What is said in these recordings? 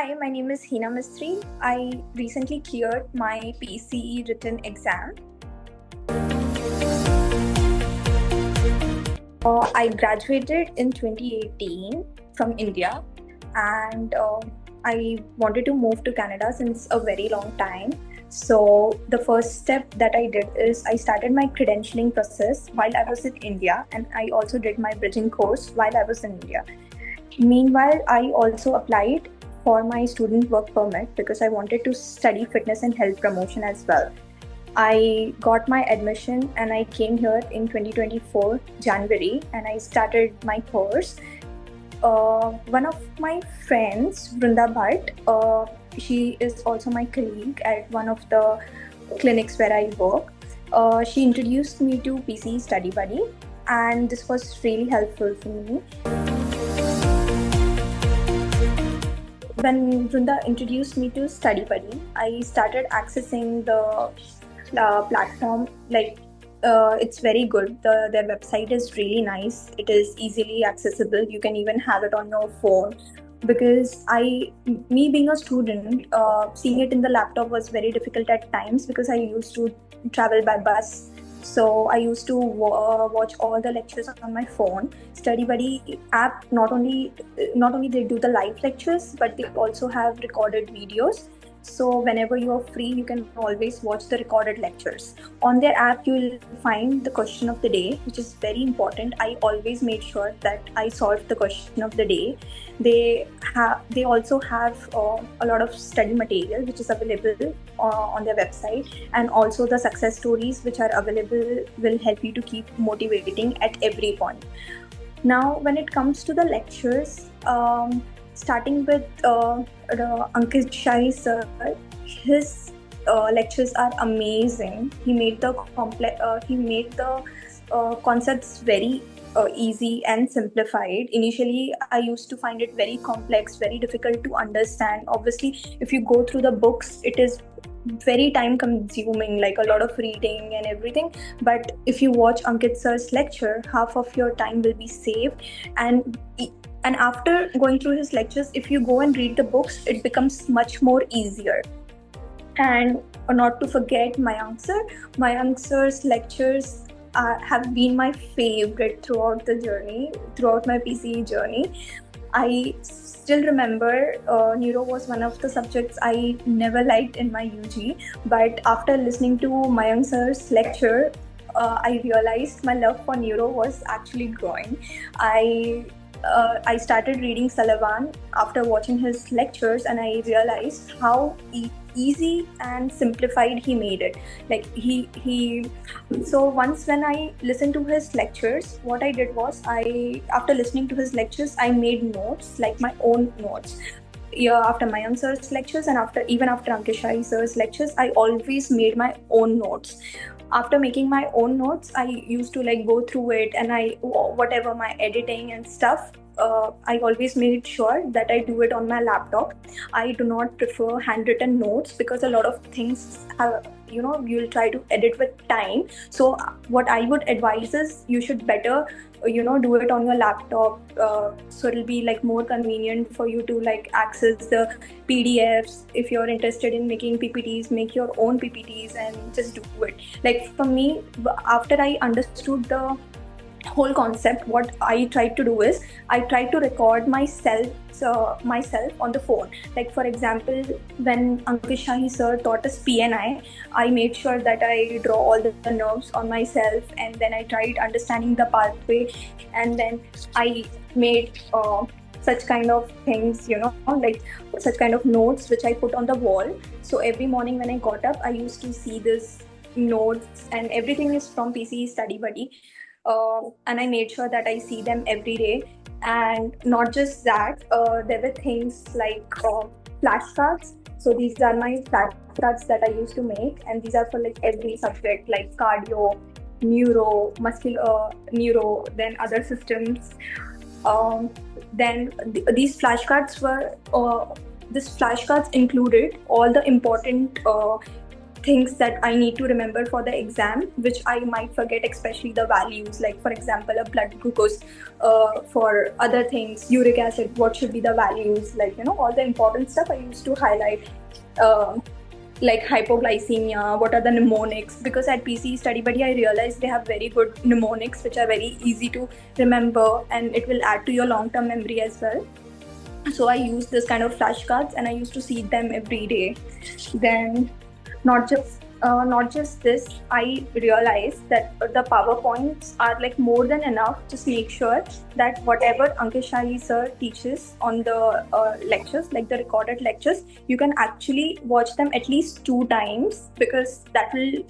Hi, my name is Hina Mistry. I recently cleared my PCE written exam. I graduated in 2018 from India, and I wanted to move to Canada since a very long time. So the first step that I did is I started my credentialing process while I was in India, and I also did my bridging course while I was in India. Meanwhile, I also applied for my student work permit because I wanted to study fitness and health promotion as well. I got my admission and I came here in 2024 January and I started my course. One of my friends, Vrunda Bhatt, she is also my colleague at one of the clinics where I work. She introduced me to PCE Study Buddy, and this was really helpful for me. When Vrunda introduced me to Study Buddy, I started accessing the platform. It's very good. Their website is really nice. It is easily accessible. You can even have it on your phone. Because me being a student, seeing it in the laptop was very difficult at times because I used to travel by bus. So I used to watch all the lectures on my phone. Study Buddy app not only they do the live lectures, but they also have recorded videos. So whenever you are free, you can always watch the recorded lectures. On their app, you will find the question of the day, which is very important. I always made sure that I solved the question of the day. They also have a lot of study material which is available on their website, and also the success stories which are available will help you to keep motivating at every point. Now, when it comes to the lectures, starting with Ankit Shahi sir, his lectures are amazing. He made the concepts very easy and simplified. Initially, I used to find it very complex, very difficult to understand. Obviously, if you go through the books, it is very time consuming, like a lot of reading and everything. But if you watch Ankit sir's lecture, half of your time will be saved. And after going through his lectures, if you go and read the books, it becomes much more easier. And not to forget Mayank sir's lectures have been my favorite throughout the journey, throughout my PCE journey. I still remember neuro was one of the subjects I never liked in my UG, but after listening to Mayank sir's lecture, I realized my love for neuro was actually growing. I started reading Salavan after watching his lectures, and I realized how easy and simplified he made it. Like he So once when I listened to his lectures, what I did was, after listening to his lectures, I made notes, like my own notes. Yeah, after Mayank sir's lectures and after Ankit Shahi sir's lectures, I always made my own notes. After making my own notes, I used to go through it, and whatever my editing and stuff, I always made sure that I do it on my laptop. I do not prefer handwritten notes because a lot of things have, you'll try to edit with time. So what I would advise is you should better do it on your laptop, so it'll be more convenient for you to access the PDFs. If you're interested in making PPTs, make your own PPTs and just do it. For me, after I understood the whole concept, what I tried to do is I tried to record myself on the phone. For example, when Ankit Shahi sir taught us PNI, I made sure that I draw all the nerves on myself, and then I tried understanding the pathway, and then I made such kind of things, such kind of notes which I put on the wall. So every morning when I got up, I used to see this notes, and everything is from PCE Study Buddy. And I made sure that I see them every day. And not just that, there were things like flashcards. So these are my flashcards that I used to make, and these are for every subject, like cardio, neuro, neuro, then other systems. Then these flashcards were this flashcards included all the important things that I need to remember for the exam, which I might forget, especially the values, like for example, a blood glucose, for other things, uric acid, what should be the values, like, all the important stuff I used to highlight. Uh, like hypoglycemia, what are the mnemonics? Because at PCE Study Buddy, I realized they have very good mnemonics, which are very easy to remember, and it will add to your long-term memory as well. So I use this kind of flashcards, and I used to see them every day. Then, not just this, I realized that the PowerPoints are like more than enough. Just make sure that whatever Ankit Shahi sir teaches on the lectures, like the recorded lectures, you can actually watch them at least 2 times, because that will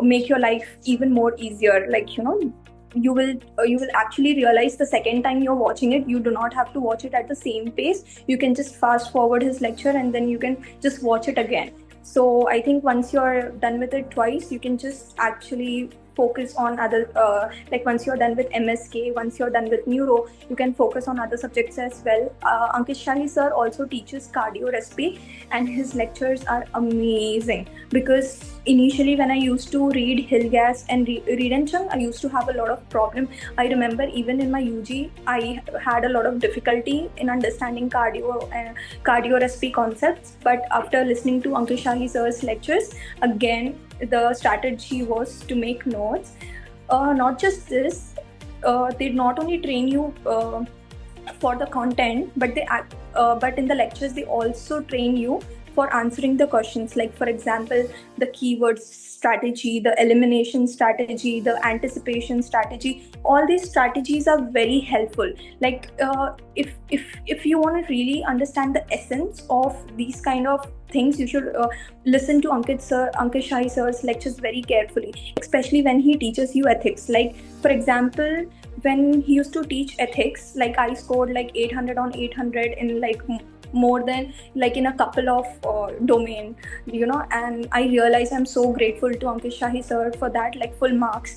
make your life even more easier. Like, you will actually realize the second time you're watching it, you do not have to watch it at the same pace. You can just fast forward his lecture, and then you can just watch it again. So I think once you're done with it twice, you can just actually focus on other, like once you're done with MSK, once you're done with neuro, you can focus on other subjects as well. Ankit Shahi sir also teaches cardio recipe, and his lectures are amazing. Because initially when I used to read Hilgas and read and Chung, I used to have a lot of problem. I remember even in my UG, I had a lot of difficulty in understanding cardio recipe concepts. But after listening to Ankit Shahi sir's lectures, again, the strategy was to make notes. Not just this, they not only train you for the content, but in the lectures they also train you for answering the questions. Like for example, the keywords strategy, the elimination strategy, the anticipation strategy. All these strategies are very helpful. Like if you want to really understand the essence of these kind of things, you should listen to Ankit Shahi sir's lectures very carefully, especially when he teaches you ethics. Like for example, when he used to teach ethics, like I scored like 800 on 800 in like more than like in a couple of domain, and I realized I'm so grateful to Ankit Shahi sir for that, like full marks.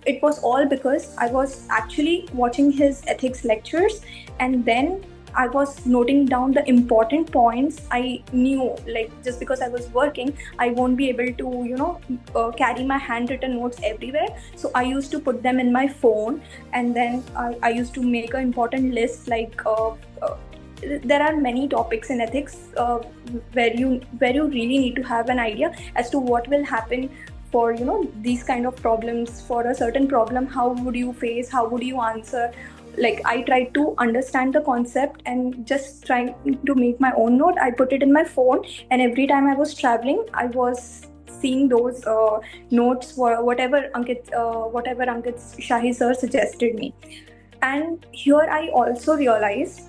It was all because I was actually watching his ethics lectures, and then I was noting down the important points. I knew, like, just because I was working, I won't be able to, carry my handwritten notes everywhere. So I used to put them in my phone, and then I used to make an important list. Like, there are many topics in ethics where you really need to have an idea as to what will happen for these kind of problems. For a certain problem, how would you face? How would you answer? Like I tried to understand the concept and just trying to make my own note. I put it in my phone, and every time I was traveling, I was seeing those notes for whatever Ankit Shahi sir suggested me. And here I also realized,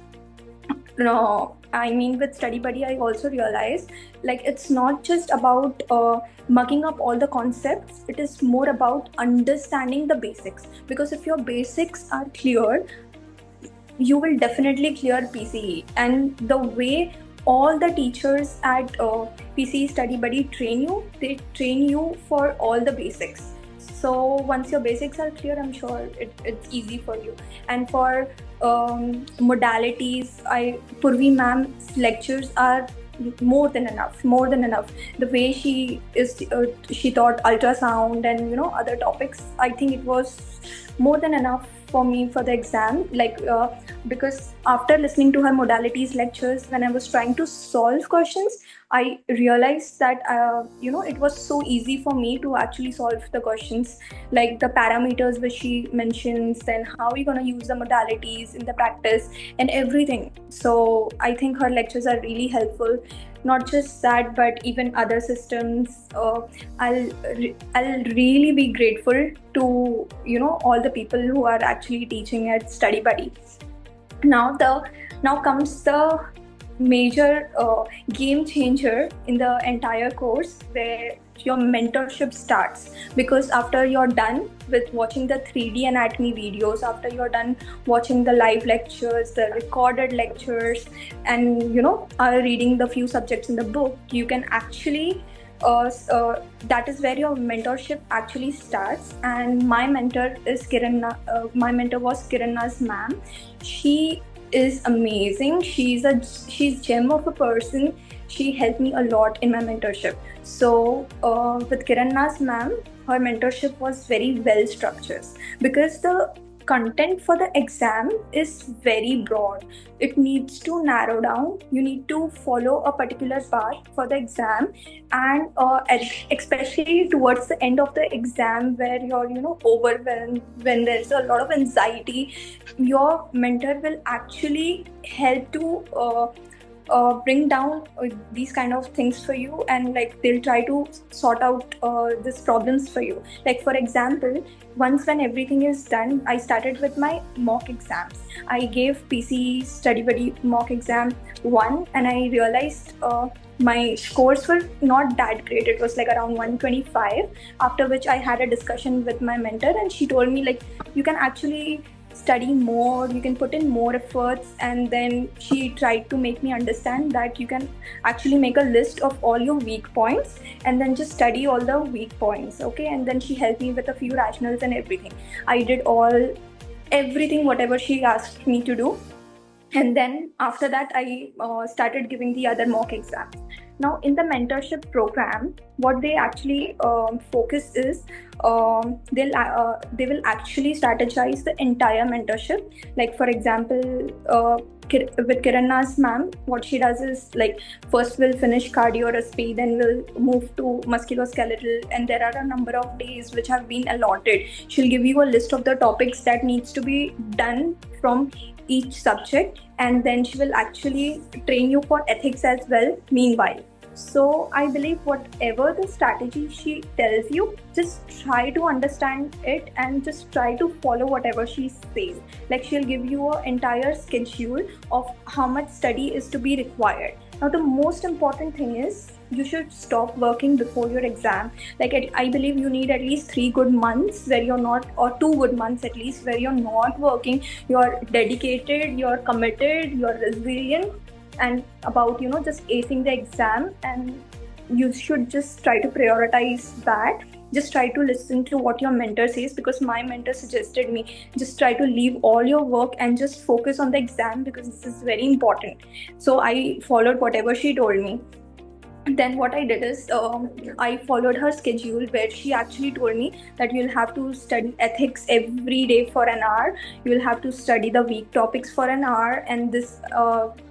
with Study Buddy, I also realized like it's not just about mugging up all the concepts. It is more about understanding the basics. Because if your basics are clear, you will definitely clear PCE. And the way all the teachers at PCE Study Buddy they train you for all the basics. So once your basics are clear, I'm sure it's easy for you. And for modalities, Purvi ma'am's lectures are more than enough. The way she taught ultrasound and other topics, I think it was more than enough for me for the exam. Like because after listening to her modalities lectures, when I was trying to solve questions, I realized that it was so easy for me to actually solve the questions, like the parameters which she mentions, then how we're going to use the modalities in the practice and everything. So I think her lectures are really helpful. Not just that, but even other systems. I'll really be grateful to all the people who are actually teaching at Study Buddy. Now comes the major game changer in the entire course, where your mentorship starts. Because after you're done with watching the 3D anatomy videos, after you're done watching the live lectures, the recorded lectures, and reading the few subjects in the book, you can actually that is where your mentorship actually starts. And my mentor was Kiranna's ma'am. She is amazing. She's gem of a person. She helped me a lot in my mentorship. So with Kiran Nas ma'am, her mentorship was very well structured because the content for the exam is very broad. It needs to narrow down. You need to follow a particular path for the exam, and especially towards the end of the exam where you're overwhelmed, when there's a lot of anxiety, your mentor will actually help to bring down these kind of things for you, and like they'll try to sort out these problems for you. Like for example, once when everything is done, I started with my mock exams. I gave PC Study Buddy mock exam 1, and I realized my scores were not that great. It was like around 125, after which I had a discussion with my mentor, and she told me like, you can actually study more, you can put in more efforts. And then she tried to make me understand that you can actually make a list of all your weak points and then just study all the weak points, okay? And then she helped me with a few rationals and everything. I did everything whatever she asked me to do, and then after that I started giving the other mock exams. Now in the mentorship program, what they actually focus is they will actually strategize the entire mentorship. Like for example, with Kiran Nas ma'am, what she does is like, first we'll finish cardiorespy, then we'll move to musculoskeletal, and there are a number of days which have been allotted. She'll give you a list of the topics that needs to be done from each subject, and then she will actually train you for ethics as well meanwhile. So I believe whatever the strategy she tells you, just try to understand it and just try to follow whatever she says. Like she'll give you an entire schedule of how much study is to be required. Now the most important thing is you should stop working before your exam. Like I believe you need at least 3 good months where you're not, or 2 good months at least, where you're not working. You're dedicated, you're committed, you're resilient, and about just acing the exam. And you should just try to prioritize that. Just try to listen to what your mentor says, because my mentor suggested me just try to leave all your work and just focus on the exam, because this is very important. So I followed whatever she told me. Then what I did is I followed her schedule, where she actually told me that you'll have to study ethics every day for an hour, you'll have to study the weak topics for an hour, and this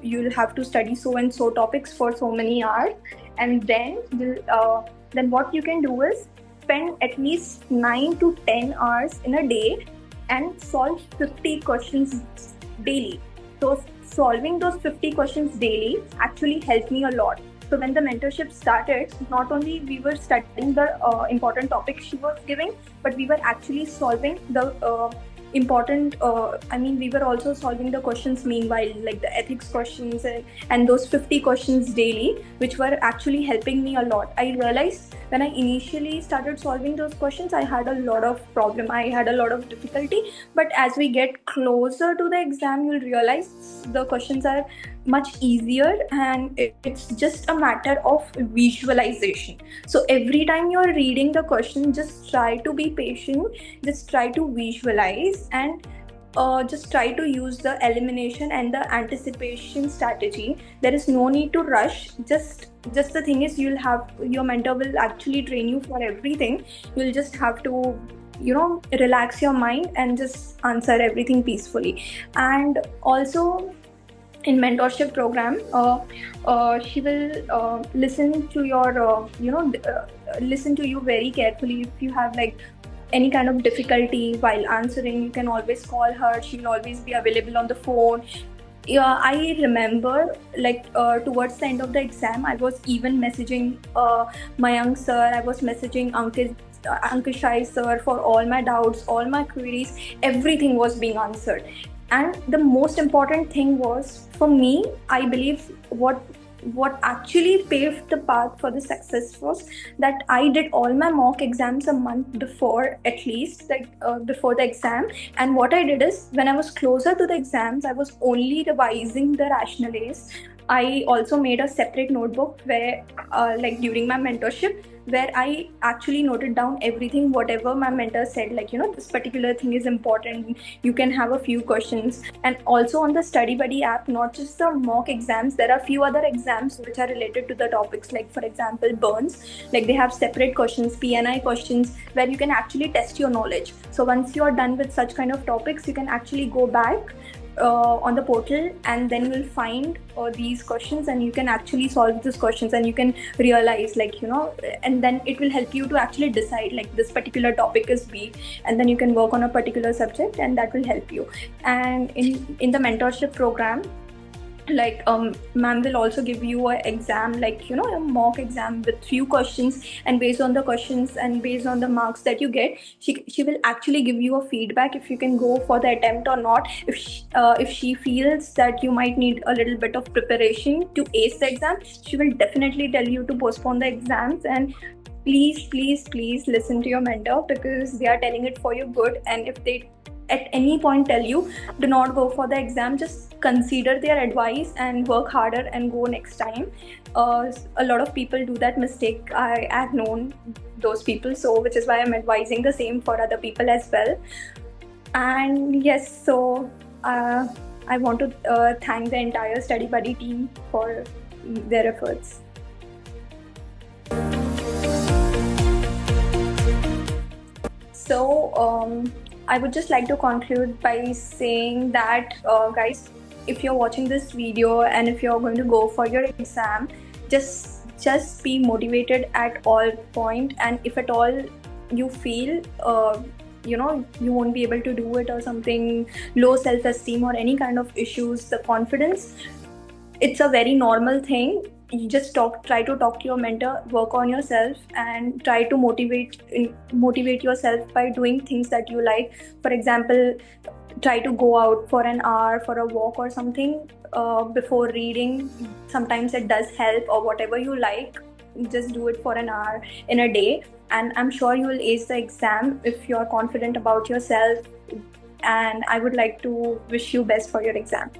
you'll have to study so and so topics for so many hours. And then then what you can do is spend at least 9 to 10 hours in a day and solve 50 questions daily. So solving those 50 questions daily actually helped me a lot. So when the mentorship started, not only we were studying the important topics she was giving, but we were actually solving the we were also solving the questions meanwhile, like the ethics questions and those 50 questions daily, which were actually helping me a lot. I realized when I initially started solving those questions, I had a lot of problem. I had a lot of difficulty. But as we get closer to the exam, you'll realize the questions are much easier, and it's just a matter of visualization. So every time you're reading the question, just try to be patient, just try to visualize, and just try to use the elimination and the anticipation strategy. There is no need to rush. Just the thing is, you'll have, your mentor will actually train you for everything. You'll just have to relax your mind and just answer everything peacefully. And also in mentorship program, she will listen to your listen to you very carefully. If you have like any kind of difficulty while answering, you can always call her. She will always be available on the phone. Yeah, I remember like towards the end of the exam, I was even messaging Mayank sir, I was messaging Ankishai sir for all my doubts, all my queries. Everything was being answered. And the most important thing was, for me, I believe what actually paved the path for the success was that I did all my mock exams a month before, at least, like before the exam. And what I did is, when I was closer to the exams, I was only revising the rationales. I also made a separate notebook where, like during my mentorship, where I actually noted down everything, whatever my mentor said, like, this particular thing is important. You can have a few questions. And also on the Study Buddy app, not just the mock exams, there are few other exams which are related to the topics. Like, for example, Burns, like they have separate questions, PNI questions, where you can actually test your knowledge. So once you are done with such kind of topics, you can actually go back on the portal, and then you will find these questions, and you can actually solve these questions, and you can realize, like, and then it will help you to actually decide, like, this particular topic is weak, and then you can work on a particular subject, and that will help you. And in the mentorship program, like, ma'am will also give you an exam, like, a mock exam with few questions, and based on the questions and based on the marks that you get, she will actually give you a feedback if you can go for the attempt or not. If she feels that you might need a little bit of preparation to ace the exam, she will definitely tell you to postpone the exams. And please, please, please listen to your mentor, because they are telling it for your good. And if they at any point tell you do not go for the exam, just consider their advice and work harder and go next time. A lot of people do that mistake. I have known those people, so which is why I'm advising the same for other people as well. And yes, so I want to thank the entire Study Buddy team for their efforts. So I would just like to conclude by saying that, guys, if you're watching this video and if you're going to go for your exam, just be motivated at all point. And if at all you feel you won't be able to do it, or something, low self-esteem or any kind of issues, the confidence, it's a very normal thing. You just try to talk to your mentor, work on yourself, and try to motivate yourself by doing things that you like. For example, try to go out for an hour for a walk or something before reading. Sometimes it does help, or whatever you like, just do it for an hour in a day, and I'm sure you will ace the exam if you're confident about yourself. And I would like to wish you best for your exam.